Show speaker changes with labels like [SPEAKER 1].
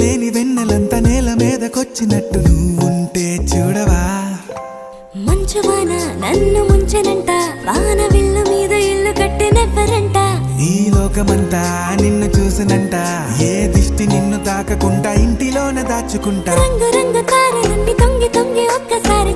[SPEAKER 1] లేని వెన్నెలంతా నేల మీదకొచ్చినట్టు నువ్వుంటే చూడవా.
[SPEAKER 2] మంచువాన నన్ను ముంచెనంట, వాన విల్లు మీద ఇల్లు కట్టినెవ్వరంట.
[SPEAKER 1] ఈ లోకమంతా నిన్ను చూసినంట, ఏ దిష్టి నిన్ను తాకకుండా ఇంటిలోన దాచుకుంటా.
[SPEAKER 2] రంగు రంగు తారలన్నీ తొంగి తొంగి ఒక్కసారి